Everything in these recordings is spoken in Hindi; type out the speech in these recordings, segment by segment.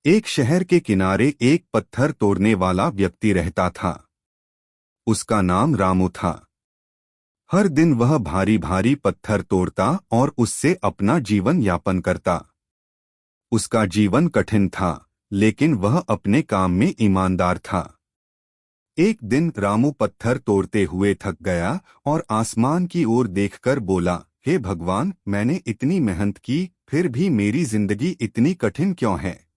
एक शहर के किनारे एक पत्थर तोड़ने वाला व्यक्ति रहता था। उसका नाम रामू था। हर दिन वह भारी भारी पत्थर तोड़ता और उससे अपना जीवन यापन करता। उसका जीवन कठिन था, लेकिन वह अपने काम में ईमानदार था। एक दिन रामू पत्थर तोड़ते हुए थक गया और आसमान की ओर देखकर बोला, हे भगवान, मैंने इतनी मेहनत की, फिर भी मेरी जिंदगी इतनी कठिन क्यों है।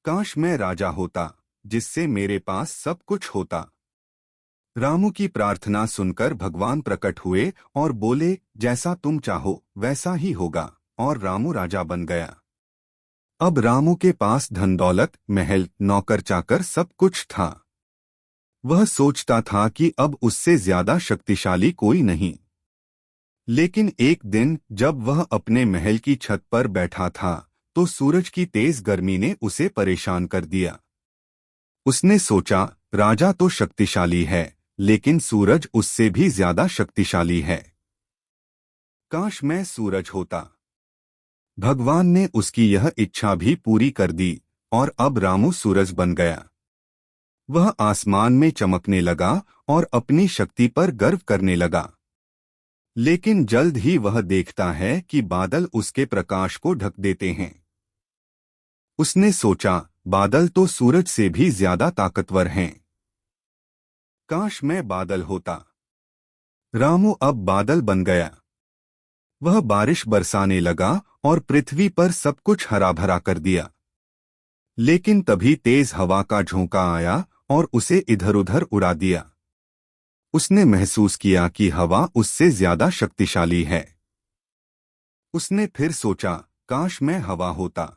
काश मैं राजा होता, जिससे मेरे पास सब कुछ होता। रामू की प्रार्थना सुनकर भगवान प्रकट हुए और बोले, जैसा तुम चाहो वैसा ही होगा, और रामू राजा बन गया। अब रामू के पास धन दौलत, महल, नौकर चाकर सब कुछ था। वह सोचता था कि अब उससे ज्यादा शक्तिशाली कोई नहीं। लेकिन एक दिन जब वह अपने महल की छत पर बैठा था, तो सूरज की तेज गर्मी ने उसे परेशान कर दिया। उसने सोचा, राजा तो शक्तिशाली है, लेकिन सूरज उससे भी ज्यादा शक्तिशाली है। काश मैं सूरज होता। भगवान ने उसकी यह इच्छा भी पूरी कर दी और अब रामू सूरज बन गया। वह आसमान में चमकने लगा और अपनी शक्ति पर गर्व करने लगा। लेकिन जल्द ही वह देखता है कि बादल उसके प्रकाश को ढक देते हैं। उसने सोचा, बादल तो सूरज से भी ज्यादा ताकतवर हैं। काश मैं बादल होता। रामू अब बादल बन गया। वह बारिश बरसाने लगा और पृथ्वी पर सब कुछ हरा भरा कर दिया। लेकिन तभी तेज हवा का झोंका आया और उसे इधर उधर उड़ा दिया। उसने महसूस किया कि हवा उससे ज्यादा शक्तिशाली है। उसने फिर सोचा, काश मैं हवा होता।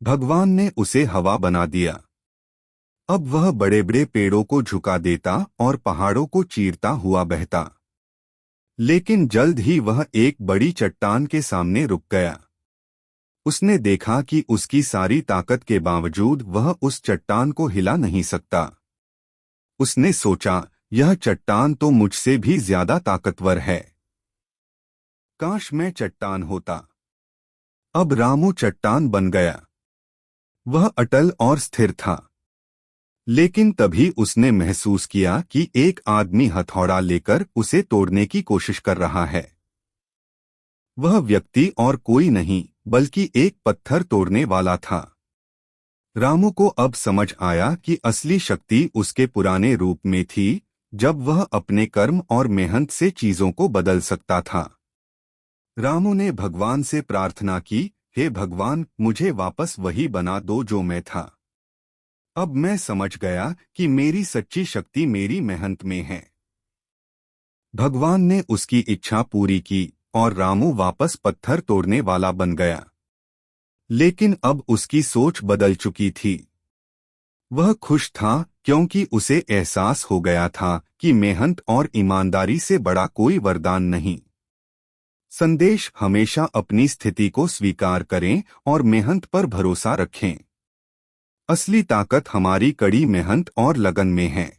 भगवान ने उसे हवा बना दिया। अब वह बड़े बड़े पेड़ों को झुका देता और पहाड़ों को चीरता हुआ बहता। लेकिन जल्द ही वह एक बड़ी चट्टान के सामने रुक गया। उसने देखा कि उसकी सारी ताकत के बावजूद वह उस चट्टान को हिला नहीं सकता। उसने सोचा, यह चट्टान तो मुझसे भी ज्यादा ताकतवर है। काश मैं चट्टान होता। अब रामू चट्टान बन गया। वह अटल और स्थिर था। लेकिन तभी उसने महसूस किया कि एक आदमी हथौड़ा लेकर उसे तोड़ने की कोशिश कर रहा है। वह व्यक्ति और कोई नहीं, बल्कि एक पत्थर तोड़ने वाला था। रामू को अब समझ आया कि असली शक्ति उसके पुराने रूप में थी, जब वह अपने कर्म और मेहनत से चीजों को बदल सकता था। रामू ने भगवान से प्रार्थना की, हे भगवान, मुझे वापस वही बना दो जो मैं था। अब मैं समझ गया कि मेरी सच्ची शक्ति मेरी मेहनत में है। भगवान ने उसकी इच्छा पूरी की और रामू वापस पत्थर तोड़ने वाला बन गया। लेकिन अब उसकी सोच बदल चुकी थी। वह खुश था क्योंकि उसे एहसास हो गया था कि मेहनत और ईमानदारी से बड़ा कोई वरदान नहीं। संदेश: हमेशा अपनी स्थिति को स्वीकार करें और मेहनत पर भरोसा रखें। असली ताकत हमारी कड़ी मेहनत और लगन में है।